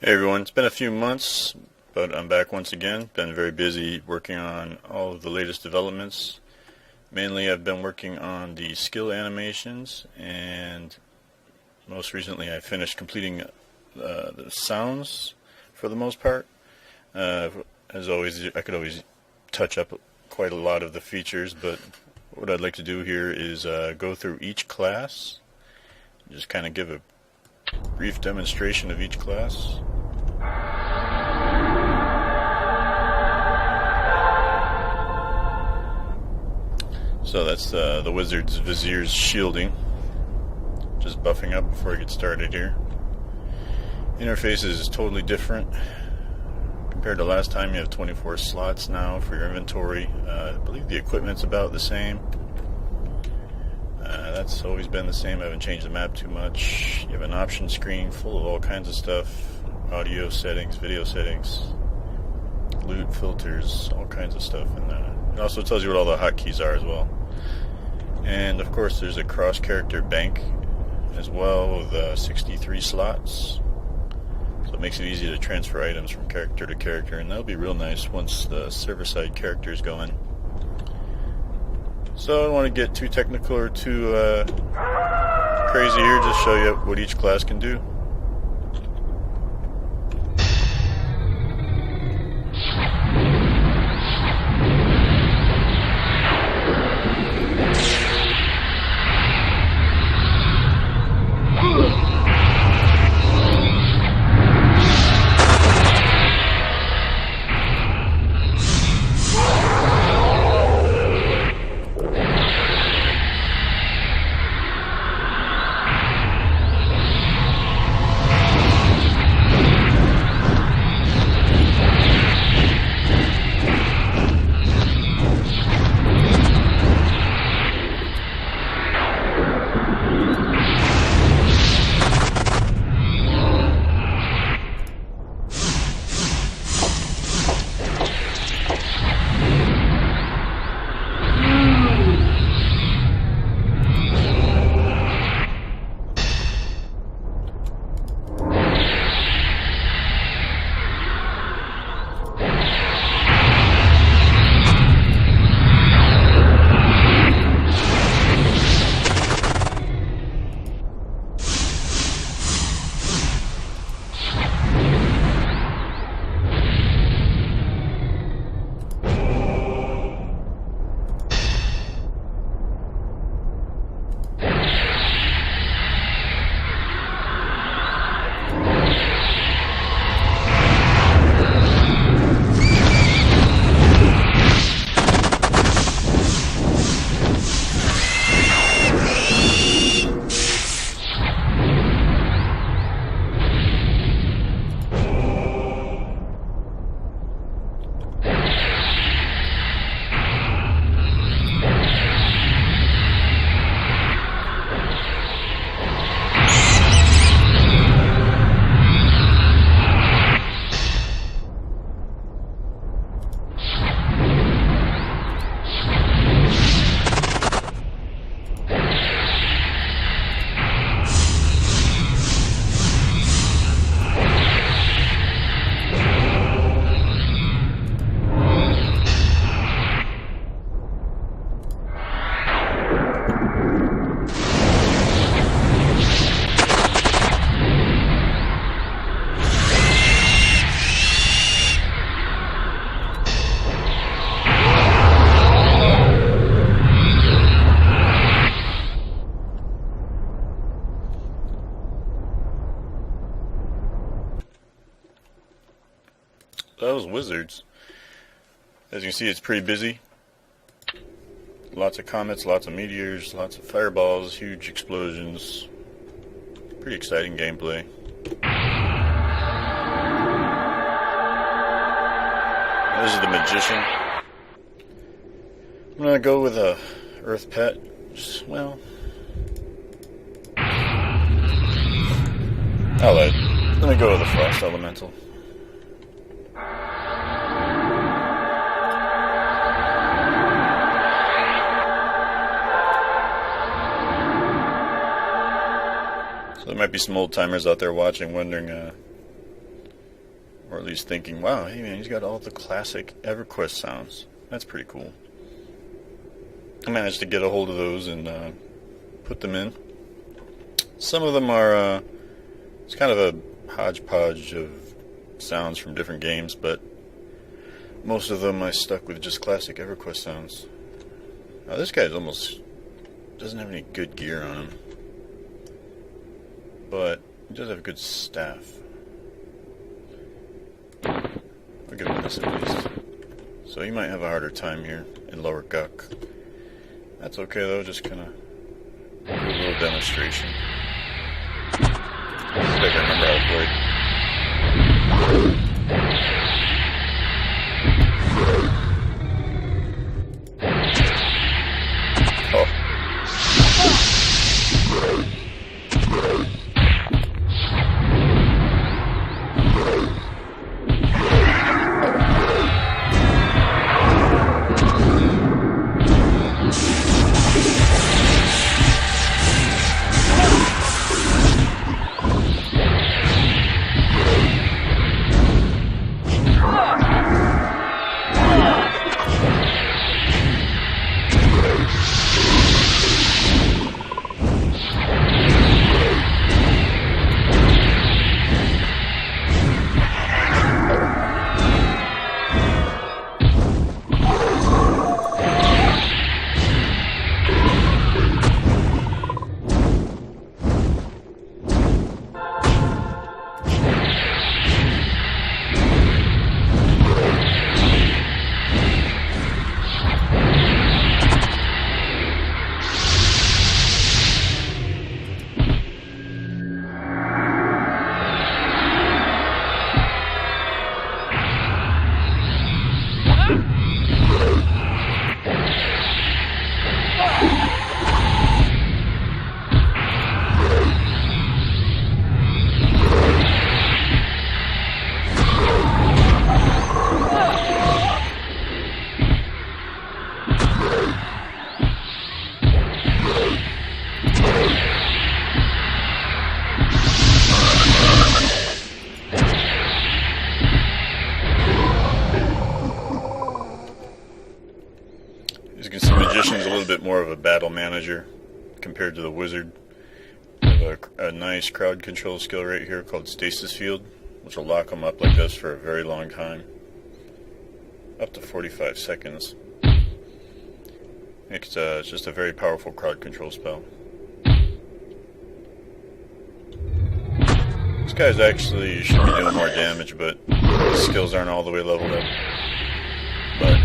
Hey everyone, it's been a few months, but I'm back once again. Been very busy working on all of the latest developments. Mainly I've been working on the skill animations, and most recently I finished completing the sounds for the most part. As always, I could always touch up quite a lot of the features, but what I'd like to do here is go through each class, just kind of give a brief demonstration of each class. So that's the Wizard's Vizier's shielding. Just buffing up before I get started here. Interface is totally different. Compared to last time, you have 24 slots now for your inventory. I believe the equipment's about the same. That's always been the same. I haven't changed the map too much. You have an option screen full of all kinds of stuff. Audio settings, video settings, loot filters, all kinds of stuff. And it also tells you what all the hotkeys are as well. And of course there's a cross-character bank as well with 63 slots. So it makes it easy to transfer items from character to character, and that'll be real nice once the server-side characters go in. So I don't want to get too technical or too crazy here, just show you what each class can do. That was Wizards. As you can see, it's pretty busy. Lots of comets, lots of meteors, lots of fireballs, huge explosions. Pretty exciting gameplay. This is the Magician. I'm gonna go with a Earth Pet. Well, I'm gonna go with a Frost Elemental. So there might be some old timers out there watching, wondering Or at least thinking, wow, hey man, he's got all the classic EverQuest sounds. That's pretty cool. I managed to get a hold of those and put them in. Some of them are, it's kind of a hodgepodge of sounds from different games, but most of them I stuck with just classic EverQuest sounds. Now this guy's almost doesn't have any good gear on him, but he does have good staff. I'll give him this at least. So he might have a harder time here in lower Guck. That's okay though, just kind of do a little demonstration. See if I can remember how to play. Magician's a little bit more of a battle manager compared to the wizard. We have a nice crowd control skill right here called Stasis Field, which will lock them up like this for a very long time, up to 45 seconds. It's just a very powerful crowd control spell. This guy's actually should be doing more damage, but his skills aren't all the way leveled up. But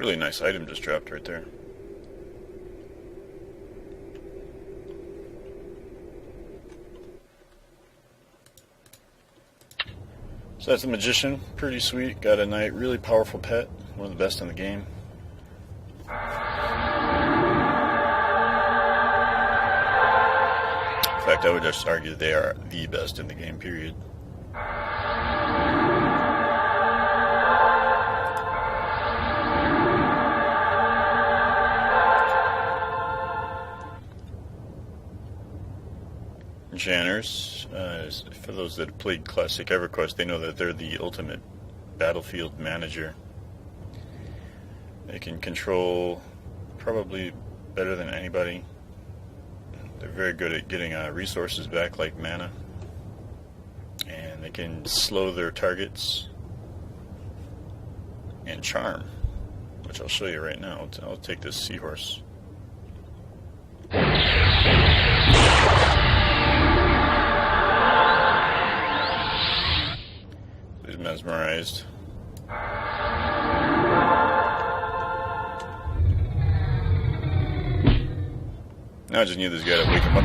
really nice item just dropped right there. So that's a magician, pretty sweet, got a knight, really powerful pet, one of the best in the game. In fact, I would just argue they are the best in the game, period. Enchanters, for those that have played Classic EverQuest, they know that they're the ultimate battlefield manager. They can control probably better than anybody. They're very good at getting resources back like mana. And they can slow their targets. And charm, which I'll show you right now. I'll take this seahorse. He's mesmerized. Now I just need this guy to wake him up.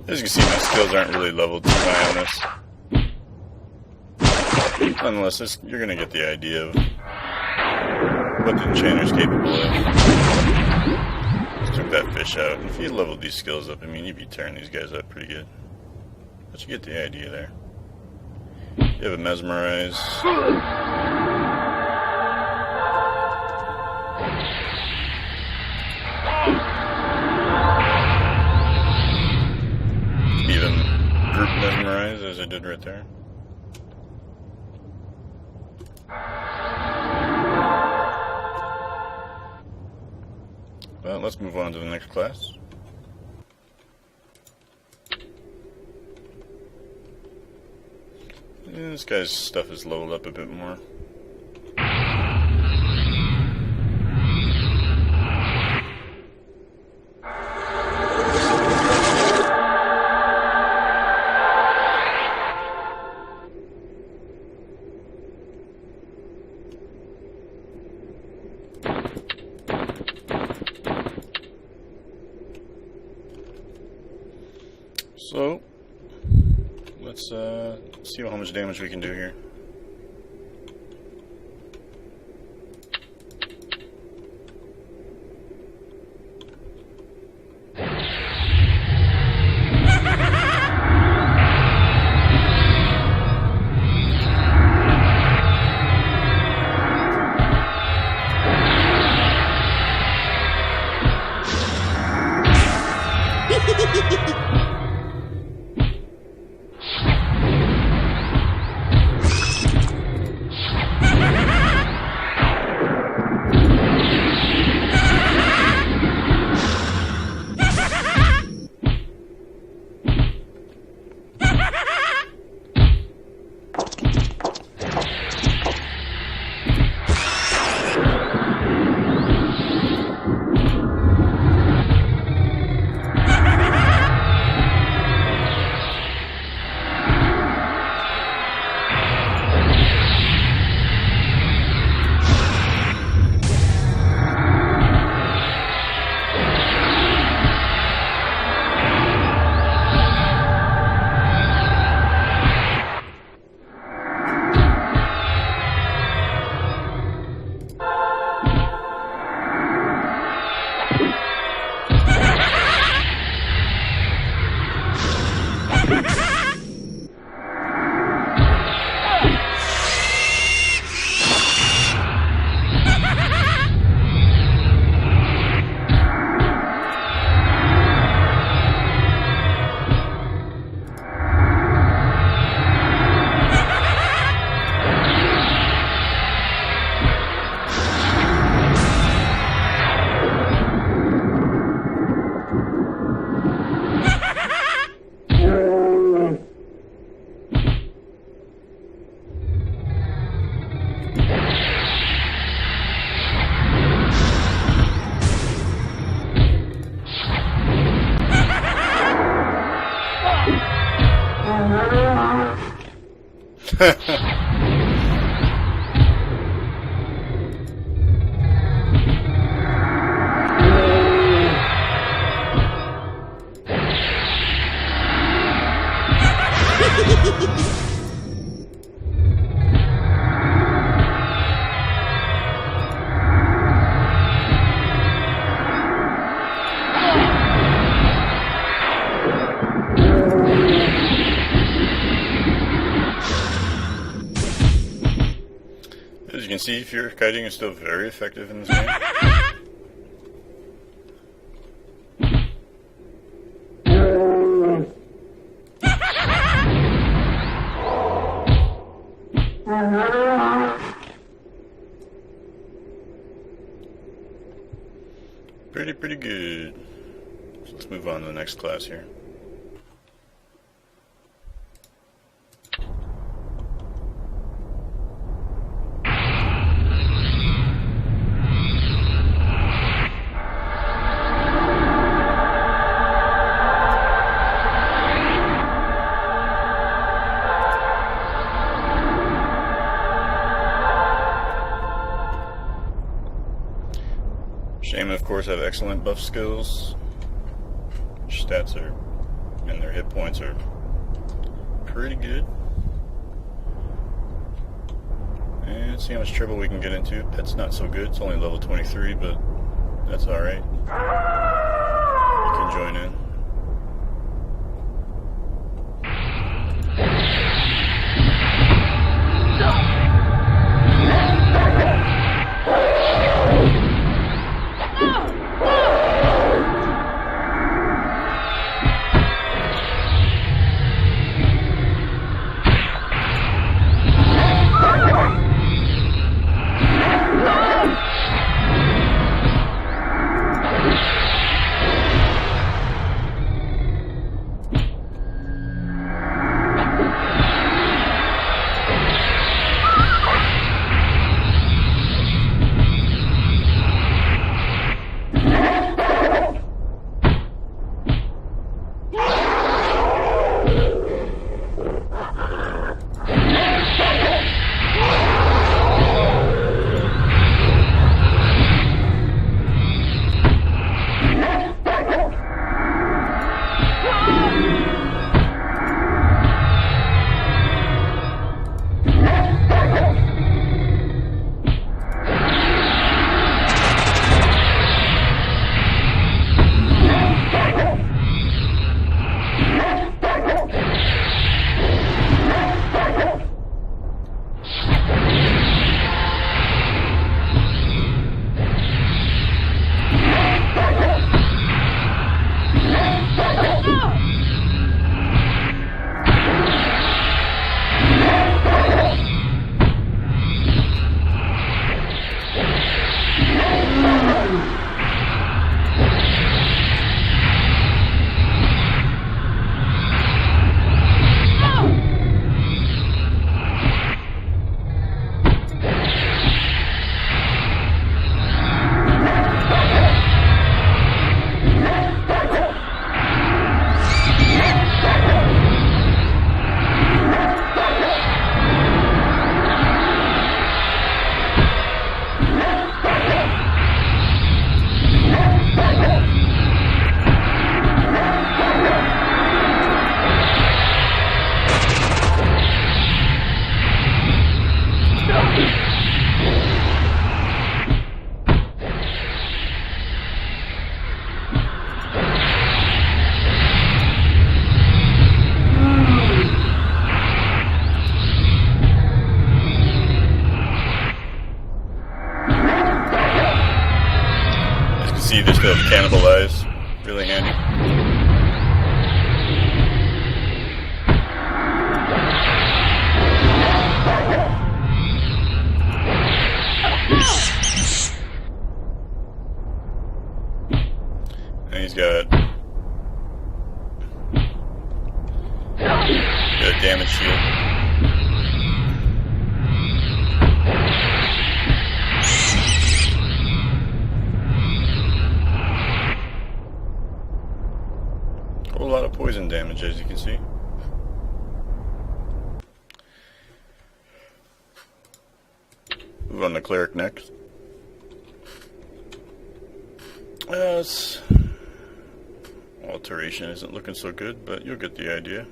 As you can see, my skills aren't really leveled too high on this. Nonetheless, you're going to get the idea of what the enchanter's capable of. Just took that fish out. And if you leveled these skills up, I mean, you'd be tearing these guys up pretty good. But you get the idea there. You have a mesmerize. Even group mesmerize, as I did right there. Well, let's move on to the next class. Yeah, this guy's stuff is leveled up a bit more. So, let's see how much damage we can do here. As you can see, fear kiting is still very effective in this game. Pretty good. So let's move on to the next class here. Shaman, of course, have excellent buff skills. Stats are, and their hit points are pretty good. And let's see how much trouble we can get into. Pet's not so good. It's only level 23, but that's alright. You can join in. See, they're still cannibalized. Really handy. And he's got a damage shield. A lot of poison damage, as you can see. Move on to cleric next. Alteration isn't looking so good, but you'll get the idea.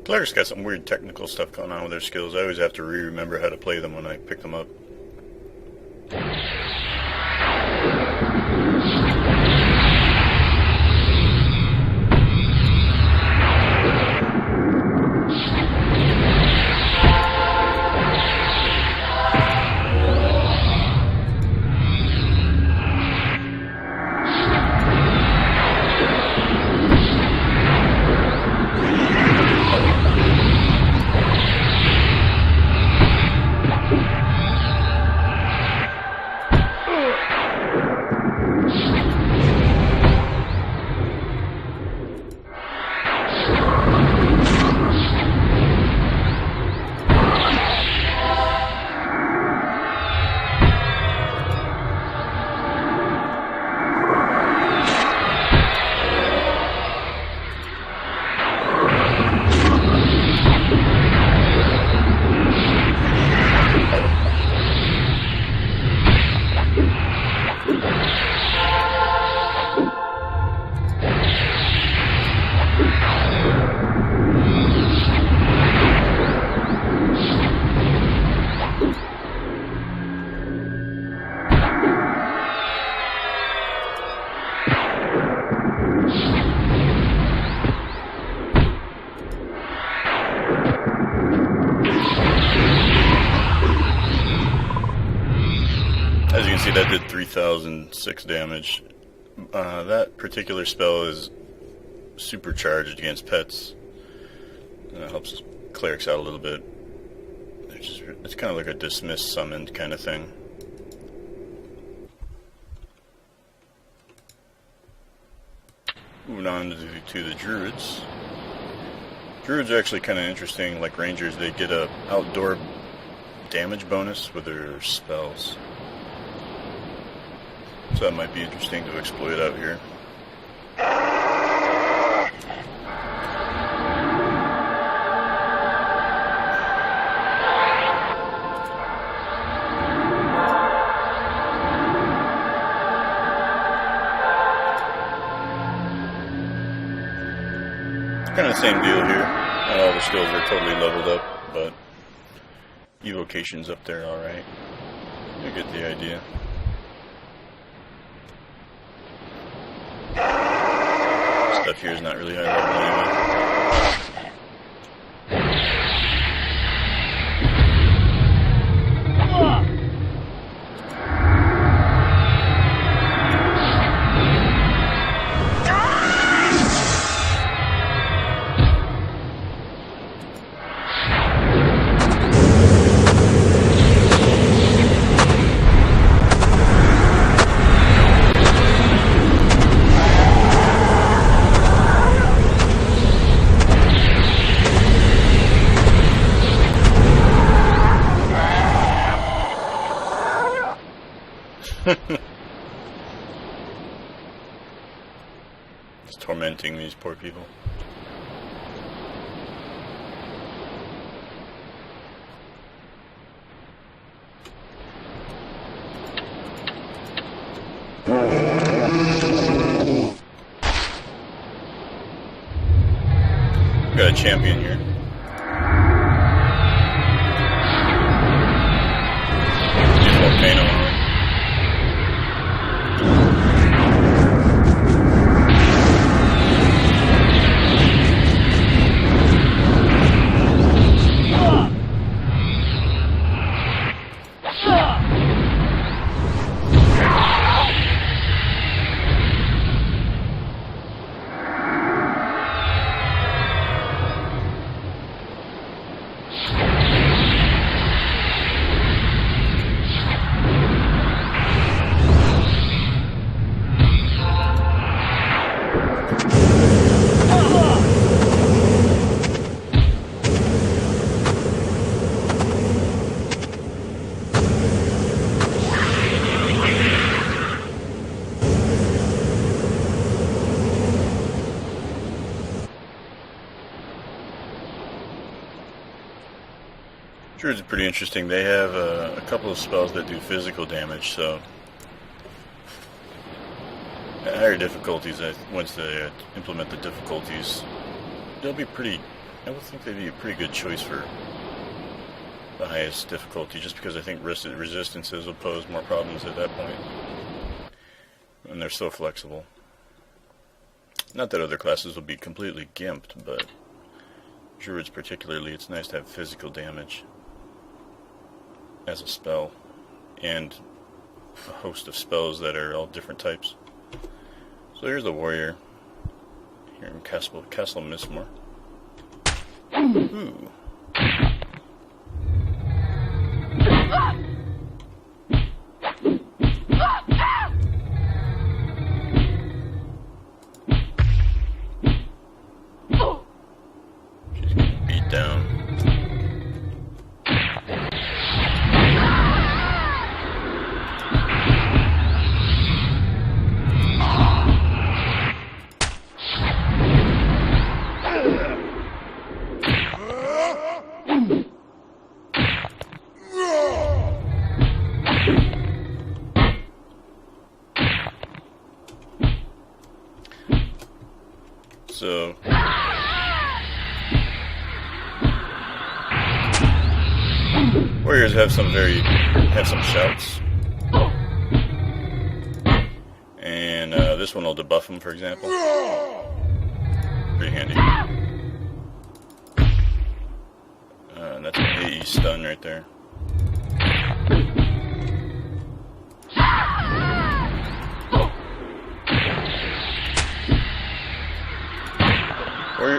Cleric's got some weird technical stuff going on with their skills. I always have to remember how to play them when I pick them up. As you can see, that did 3,006 damage. That particular spell is supercharged against pets. And it helps clerics out a little bit. It's kind of like a dismiss summoned kind of thing. Moving on to the druids. Druids are actually kind of interesting. Like rangers, they get a outdoor damage bonus with their spells. So that might be interesting to exploit out here. Kind of the same deal here. Not all the skills are totally leveled up, but evocation's up there alright. You get the idea. Stuff here is not really high level anyway. It's tormenting these poor people. Got a champion here. Use volcano. Druids are pretty interesting. They have a couple of spells that do physical damage, so at higher difficulties, once they implement the difficulties, they'll be pretty, I would think they'd be a pretty good choice for the highest difficulty, just because I think resistances will pose more problems at that point. And they're so flexible. Not that other classes will be completely gimped, but Druids particularly, it's nice to have physical damage as a spell, and a host of spells that are all different types. So here's the warrior here in Castle Mistmore. Ooh. She's getting beat down. So warriors have some shouts, and this one will debuff them, for example. Pretty handy. And that's an AE stun right there.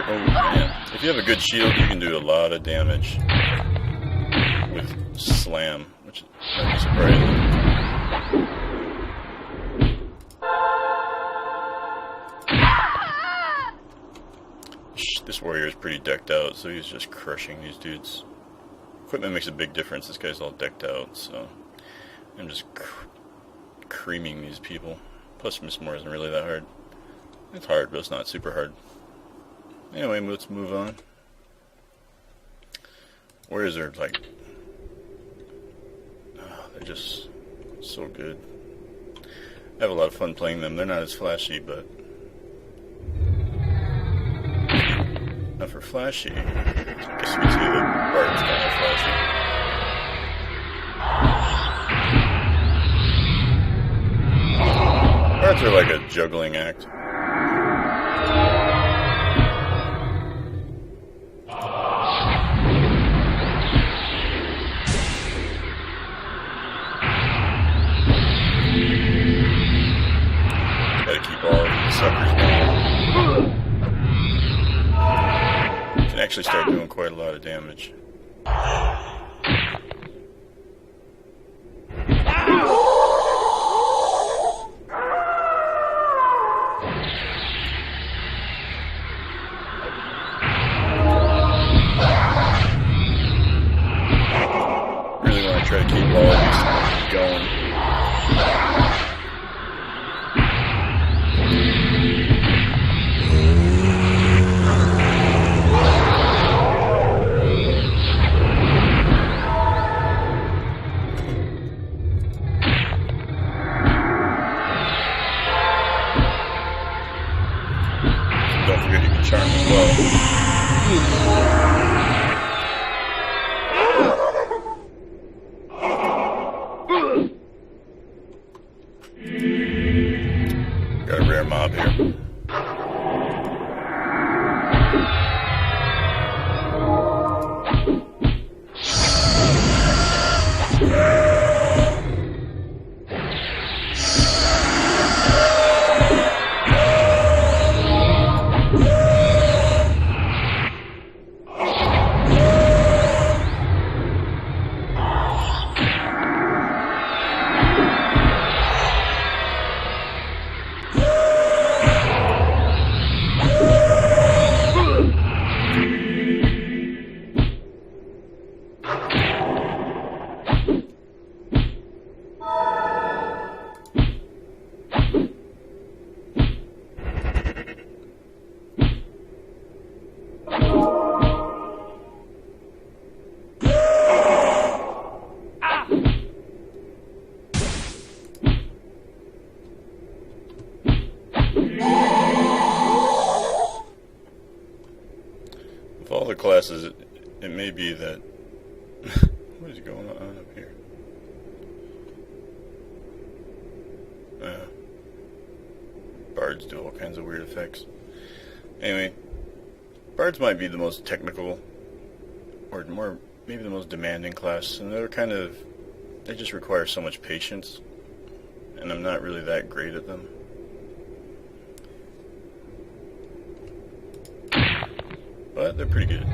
Oh man, if you have a good shield, you can do a lot of damage with slam, which might be surprising. This warrior is pretty decked out, so he's just crushing these dudes. Equipment makes a big difference. This guy's all decked out, so I'm just creaming these people. Plus, Mistmore isn't really that hard. It's hard, but it's not super hard. Anyway, let's move on. Warriors are like, they're just so good. I have a lot of fun playing them. They're not as flashy, but not for flashy. I guess you can see the bard's kind of flashy. Bards are like a juggling act. Actually start doing quite a lot of damage. Really want to try to keep all of these going. Don't forget you can charm as well. may be that... What is going on up here? Bards do all kinds of weird effects. Anyway, bards might be the most technical, or more, maybe the most demanding class, and they just require so much patience, and I'm not really that great at them. But they're pretty good.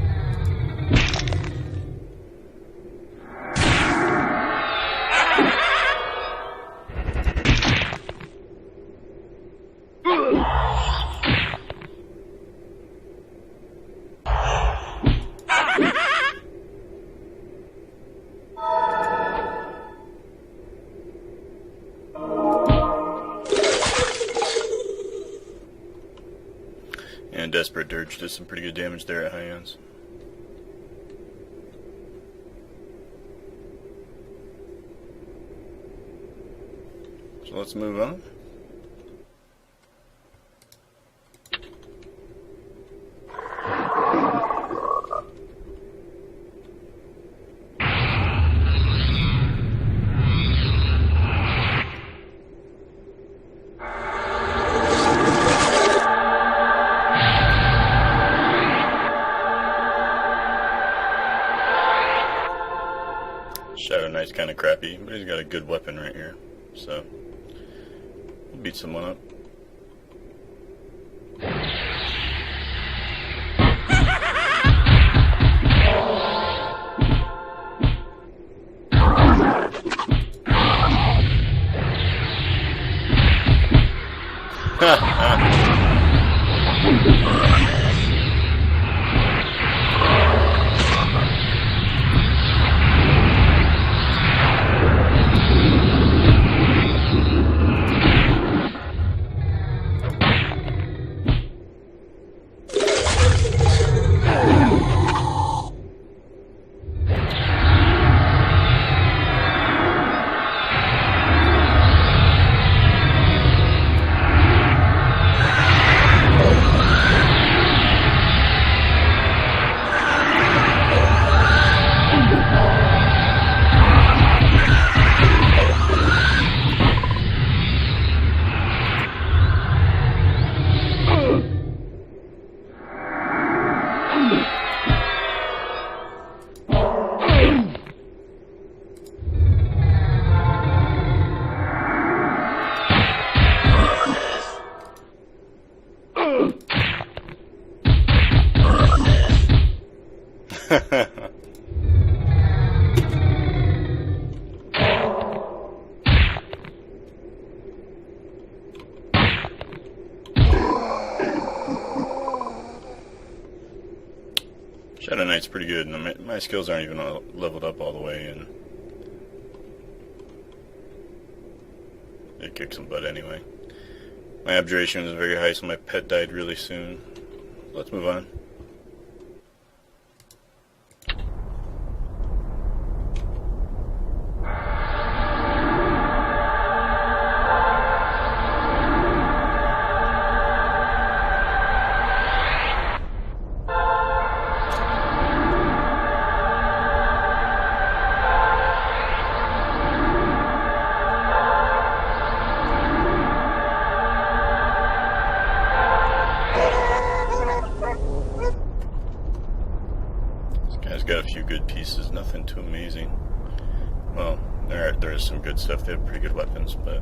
And Desperate Dirge does some pretty good damage there at high ends. So let's move on. Shadow Knight's kind of crappy, but he's got a good weapon right here, so we'll beat someone up. Shadow Knight's pretty good, and my skills aren't even leveled up all the way, and it kicks some butt anyway. My abjuration was very high, so my pet died really soon. Let's move on. Got a few good pieces, nothing too amazing. Well, there is some good stuff. They have pretty good weapons, but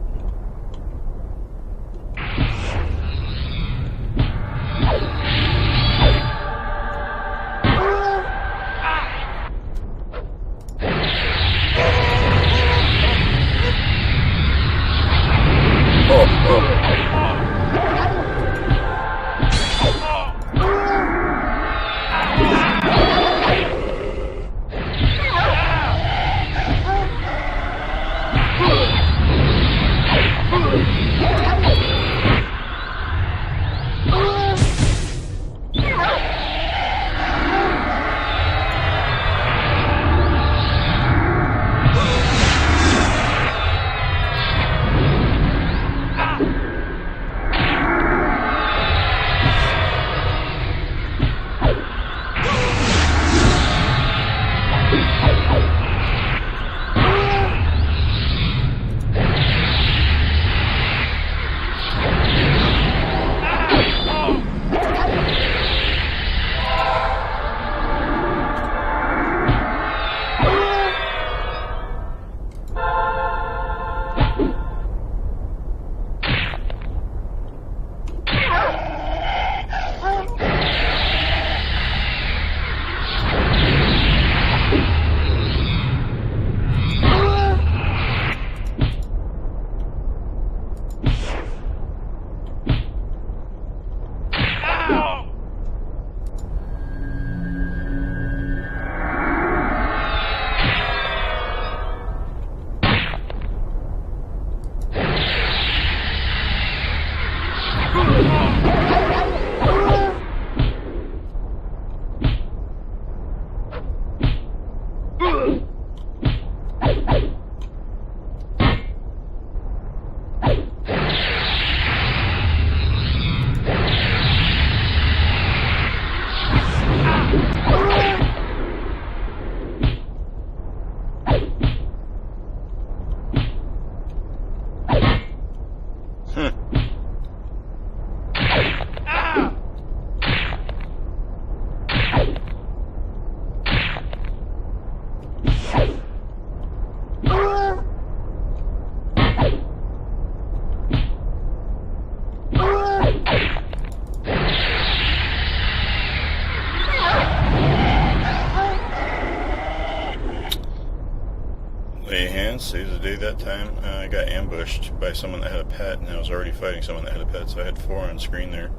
Saves the day that time. I got ambushed by someone that had a pet, and I was already fighting someone that had a pet, so I had 4 on screen there.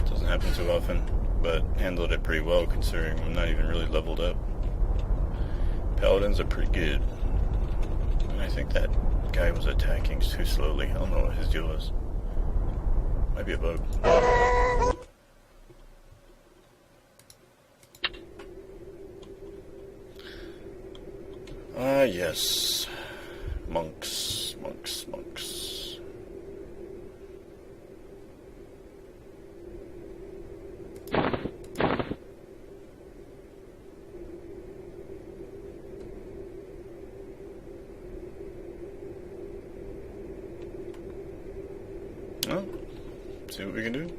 Doesn't happen too often, but handled it pretty well considering I'm not even really leveled up. Paladins are pretty good. And I think that guy was attacking too slowly. I don't know what his deal was. Might be a bug. Ah, yes. Monks, monks, monks. Well, see what we can do.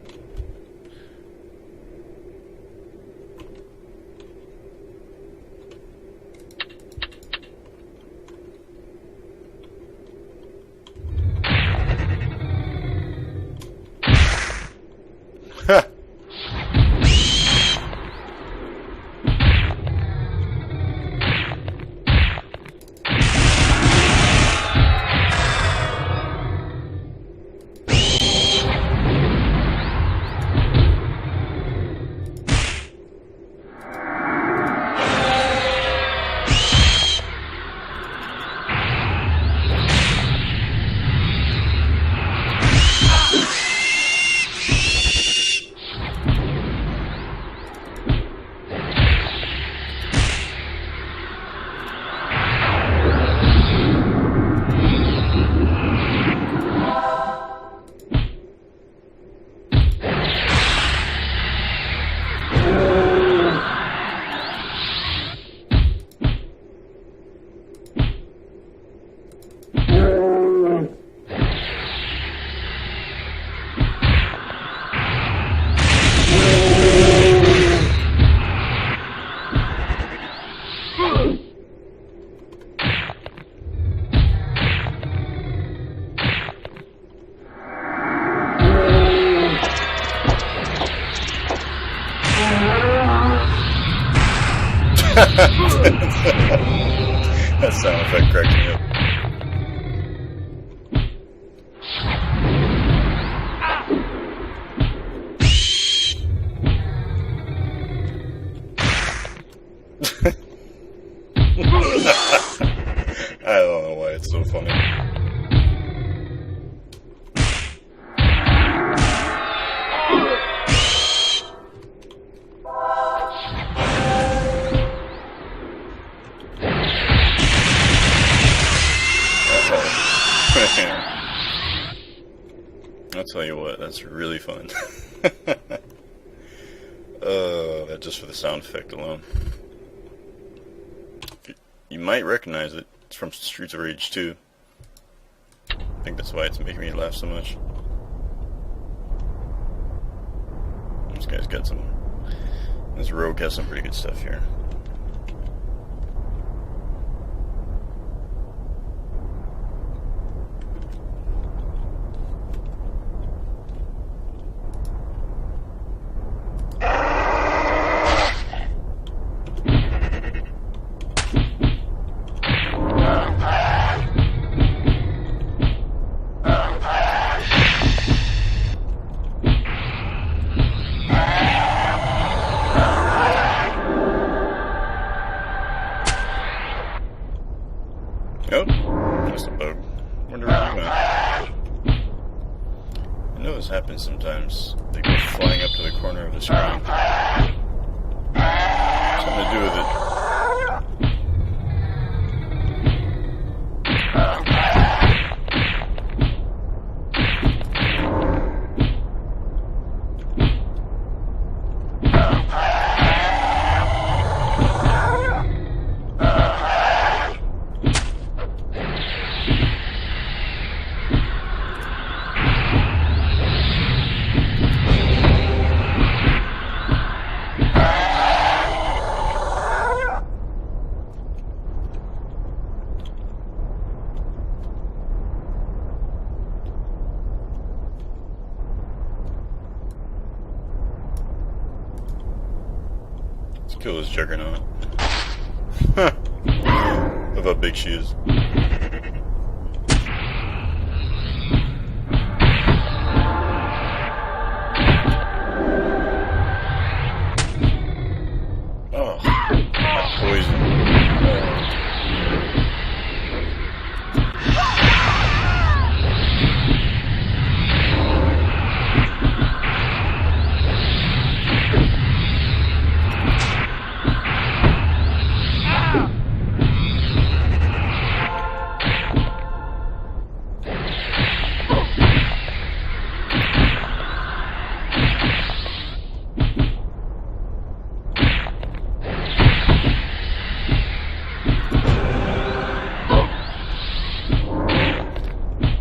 That sound effect cracked me up. I don't know why it's so funny. I'll tell you what, that's really fun. That just for the sound effect alone. You might recognize it. It's from Streets of Rage 2. I think that's why it's making me laugh so much. This guy's got some... This rogue has some pretty good stuff here. Oh, that's a bug. Wonder where he went. I know this happens sometimes. They go flying up to the corner of the screen. Something to do with it. Let's kill this juggernaut. Love how big she is. Oh, that poison.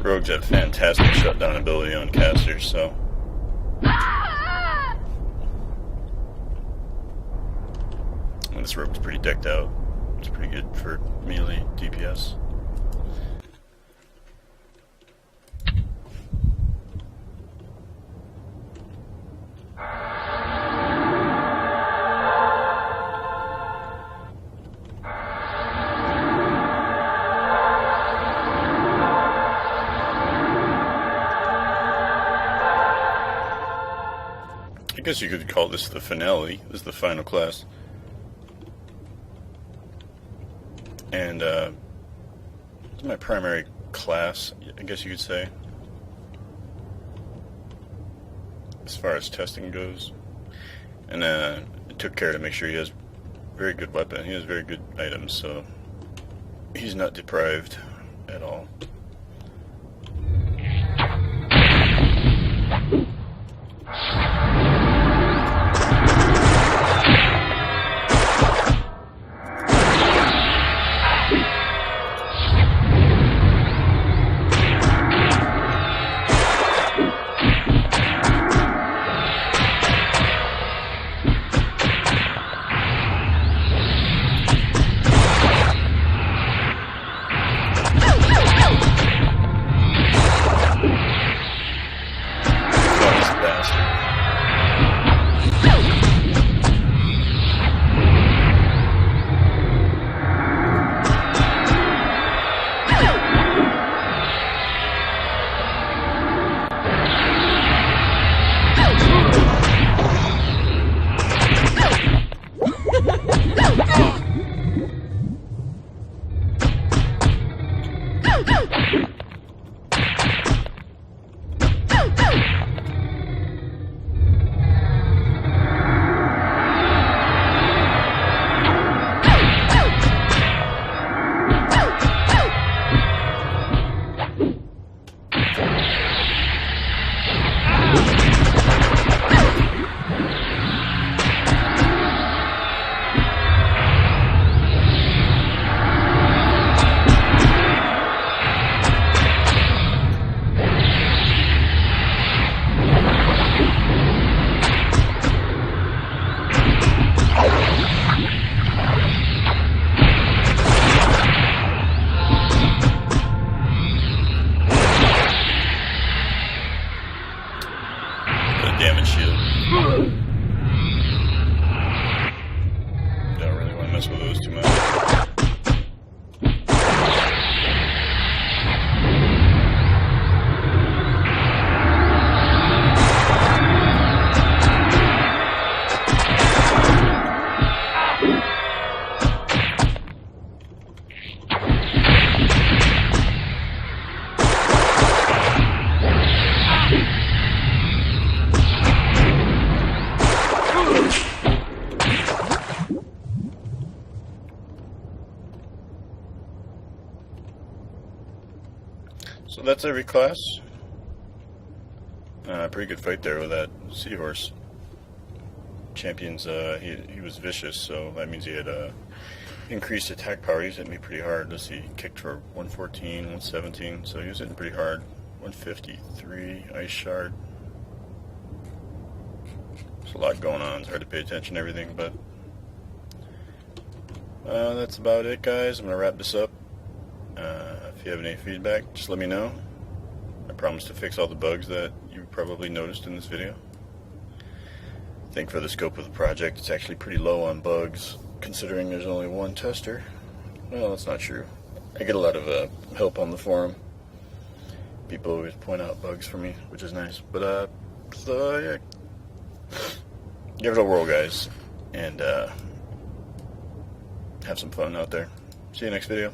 Rogues have fantastic shutdown ability on casters, so. And this rogue's pretty decked out. It's pretty good for melee DPS. I guess you could call this the finale. This is the final class. And, this is my primary class, I guess you could say. As far as testing goes. And, I took care to make sure he has very good weapon. He has very good items, so he's not deprived at all. So that's every class. Pretty good fight there with that seahorse. Champion's, he was vicious, so that means he had increased attack power. He was hitting me pretty hard. Let's see, he kicked for 114, 117, so he was hitting pretty hard. 153, ice shard. There's a lot going on. It's hard to pay attention to everything, but that's about it, guys. I'm going to wrap this up. If you have any feedback, just let me know. I promise to fix all the bugs that you probably noticed in this video. I think for the scope of the project, it's actually pretty low on bugs, considering there's only one tester. Well, that's not true. I get a lot of help on the forum. People always point out bugs for me, which is nice. But, so, yeah. Give it a whirl, guys, and have some fun out there. See you next video.